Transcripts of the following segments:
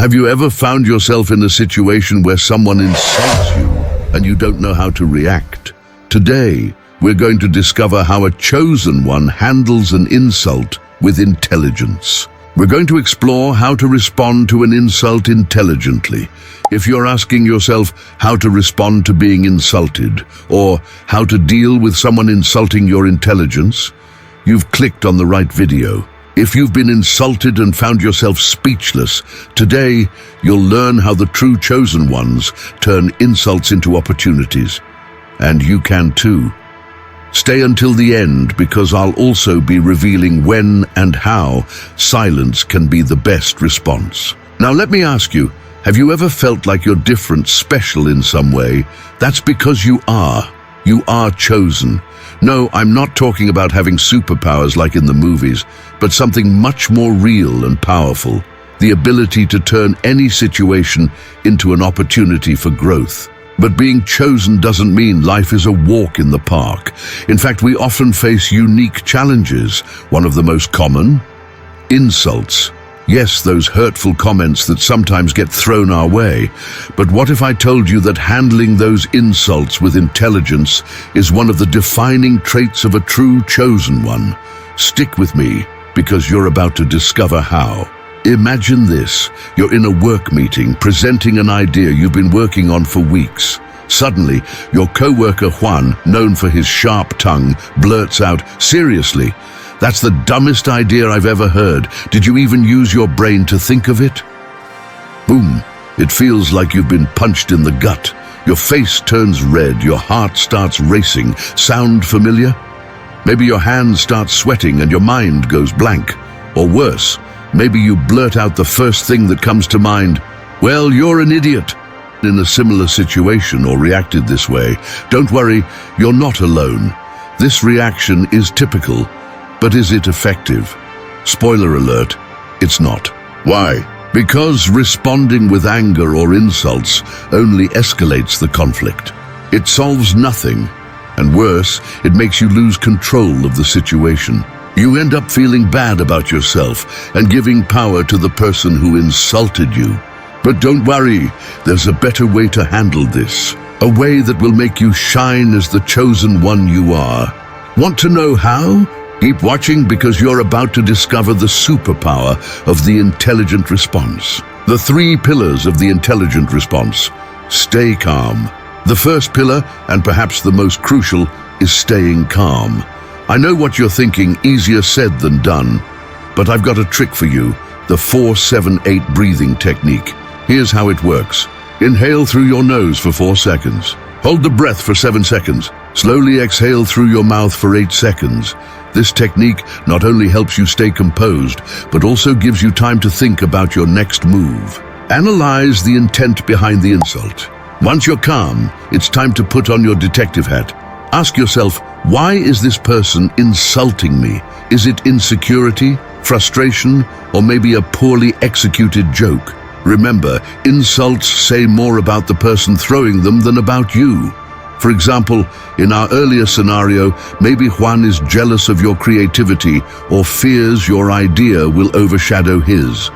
Have you ever found yourself in a situation where someone insults you and you don't know how to react? Today, we're going to discover how a chosen one handles an insult with intelligence. We're going to explore how to respond to an insult intelligently. If you're asking yourself how to respond to being insulted or how to deal with someone insulting your intelligence, you've clicked on the right video. If you've been insulted and found yourself speechless, today you'll learn how the true chosen ones turn insults into opportunities. And you can too. Stay until the end because I'll also be revealing when and how silence can be the best response. Now let me ask you, have you ever felt like you're different, special in some way? That's because you are. You are chosen. No, I'm not talking about having superpowers like in the movies, but something much more real and powerful. The ability to turn any situation into an opportunity for growth. But being chosen doesn't mean life is a walk in the park. In fact, we often face unique challenges. One of the most common? Insults. Yes, those hurtful comments that sometimes get thrown our way. But what if I told you that handling those insults with intelligence is one of the defining traits of a true chosen one? Stick with me, because you're about to discover how. Imagine this. You're in a work meeting, presenting an idea you've been working on for weeks. Suddenly, your co-worker Juan, known for his sharp tongue, blurts out, "Seriously? That's the dumbest idea I've ever heard. Did you even use your brain to think of it?" Boom. It feels like you've been punched in the gut. Your face turns red, your heart starts racing. Sound familiar? Maybe your hands start sweating and your mind goes blank. Or worse, maybe you blurt out the first thing that comes to mind. "Well, you're an idiot." In a similar situation or reacted this way, don't worry, you're not alone. This reaction is typical. But is it effective? Spoiler alert, it's not. Why? Because responding with anger or insults only escalates the conflict. It solves nothing, and worse, it makes you lose control of the situation. You end up feeling bad about yourself and giving power to the person who insulted you. But don't worry, there's a better way to handle this. A way that will make you shine as the chosen one you are. Want to know how? Keep watching because you're about to discover the superpower of the intelligent response. The 3 pillars of the intelligent response. Stay calm. The first pillar, and perhaps the most crucial, is staying calm. I know what you're thinking, easier said than done. But I've got a trick for you, the 4-7-8 breathing technique. Here's how it works. Inhale through your nose for 4 seconds. Hold the breath for 7 seconds. Slowly exhale through your mouth for 8 seconds. This technique not only helps you stay composed, but also gives you time to think about your next move. Analyze the intent behind the insult. Once you're calm, it's time to put on your detective hat. Ask yourself, why is this person insulting me? Is it insecurity, frustration, or maybe a poorly executed joke? Remember, insults say more about the person throwing them than about you. For example, in our earlier scenario, maybe Juan is jealous of your creativity or fears your idea will overshadow his.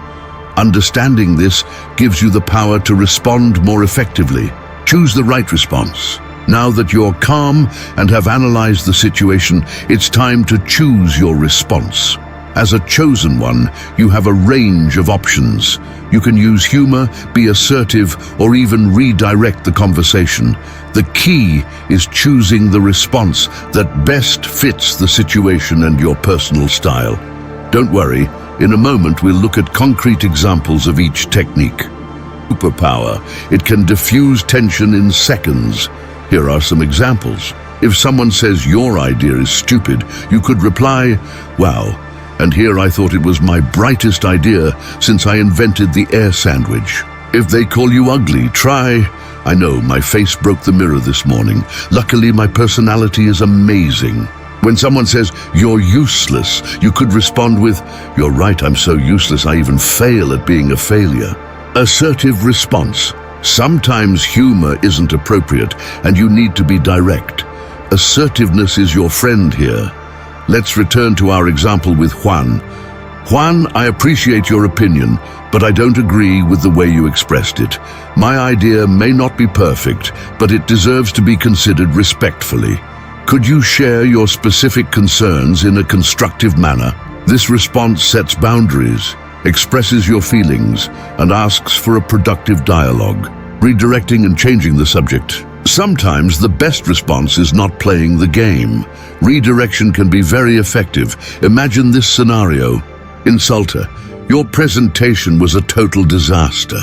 Understanding this gives you the power to respond more effectively. Choose the right response. Now that you're calm and have analyzed the situation, it's time to choose your response. As a chosen one, you have a range of options. You can use humor, be assertive, or even redirect the conversation. The key is choosing the response that best fits the situation and your personal style. Don't worry, in a moment we'll look at concrete examples of each technique. Superpower. It can diffuse tension in seconds. Here are some examples. If someone says your idea is stupid, you could reply, "Wow, and here I thought it was my brightest idea since I invented the air sandwich." If they call you ugly, try, "I know, my face broke the mirror this morning. Luckily, my personality is amazing." When someone says, "You're useless," you could respond with, "You're right, I'm so useless I even fail at being a failure." Assertive response. Sometimes humor isn't appropriate and you need to be direct. Assertiveness is your friend here. Let's return to our example with Juan. Juan, I appreciate your opinion, but I don't agree with the way you expressed it. My idea may not be perfect, but it deserves to be considered respectfully. Could you share your specific concerns in a constructive manner? This response sets boundaries, expresses your feelings, and asks for a productive dialogue, redirecting and changing the subject. Sometimes the best response is not playing the game. Redirection can be very effective. Imagine this scenario. Insulter, your presentation was a total disaster.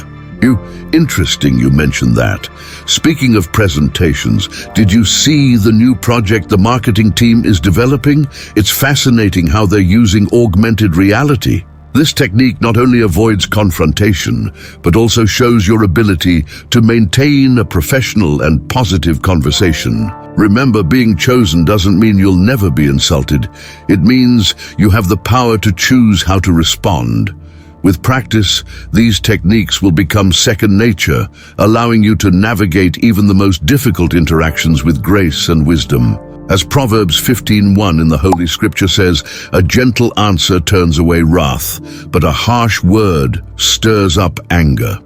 Interesting you mentioned that. Speaking of presentations, did you see the new project the marketing team is developing? It's fascinating how they're using augmented reality. This technique not only avoids confrontation, but also shows your ability to maintain a professional and positive conversation. Remember, being chosen doesn't mean you'll never be insulted. It means you have the power to choose how to respond. With practice, these techniques will become second nature, allowing you to navigate even the most difficult interactions with grace and wisdom. As Proverbs 15:1 in the Holy Scripture says, "A gentle answer turns away wrath, but a harsh word stirs up anger."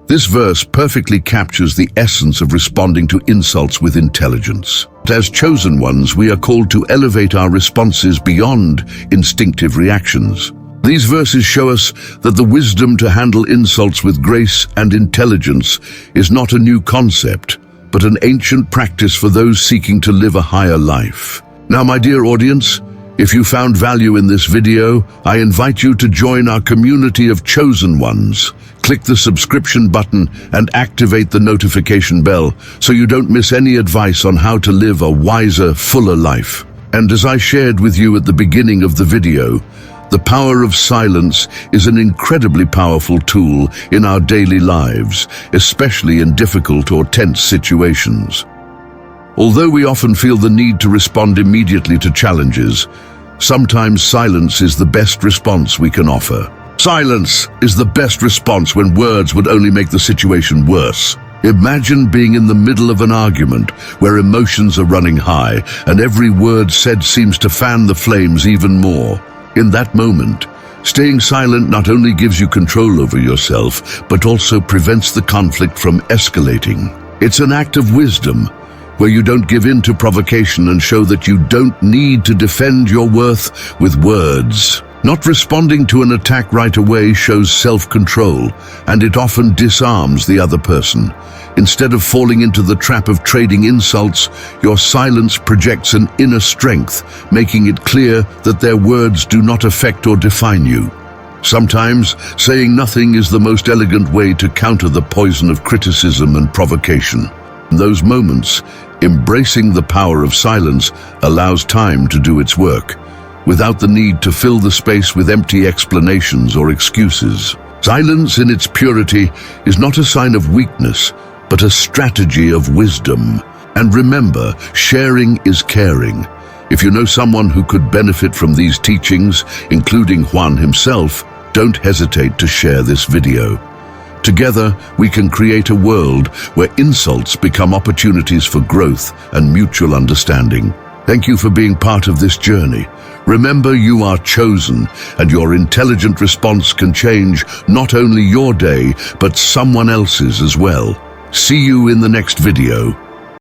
This verse perfectly captures the essence of responding to insults with intelligence. As chosen ones, we are called to elevate our responses beyond instinctive reactions. These verses show us that the wisdom to handle insults with grace and intelligence is not a new concept, but an ancient practice for those seeking to live a higher life. Now, my dear audience, if you found value in this video, I invite you to join our community of chosen ones. Click the subscription button and activate the notification bell so you don't miss any advice on how to live a wiser, fuller life. And as I shared with you at the beginning of the video, the power of silence is an incredibly powerful tool in our daily lives, especially in difficult or tense situations. Although we often feel the need to respond immediately to challenges, sometimes silence is the best response we can offer. Silence is the best response when words would only make the situation worse. Imagine being in the middle of an argument where emotions are running high and every word said seems to fan the flames even more. In that moment, staying silent not only gives you control over yourself, but also prevents the conflict from escalating. It's an act of wisdom, where you don't give in to provocation and show that you don't need to defend your worth with words. Not responding to an attack right away shows self-control, and it often disarms the other person. Instead of falling into the trap of trading insults, your silence projects an inner strength, making it clear that their words do not affect or define you. Sometimes, saying nothing is the most elegant way to counter the poison of criticism and provocation. In those moments, embracing the power of silence allows time to do its work, without the need to fill the space with empty explanations or excuses. Silence in its purity is not a sign of weakness, but a strategy of wisdom. And remember, sharing is caring. If you know someone who could benefit from these teachings, including Juan himself, don't hesitate to share this video. Together, we can create a world where insults become opportunities for growth and mutual understanding. Thank you for being part of this journey. Remember, you are chosen, and your intelligent response can change not only your day, but someone else's as well. See you in the next video.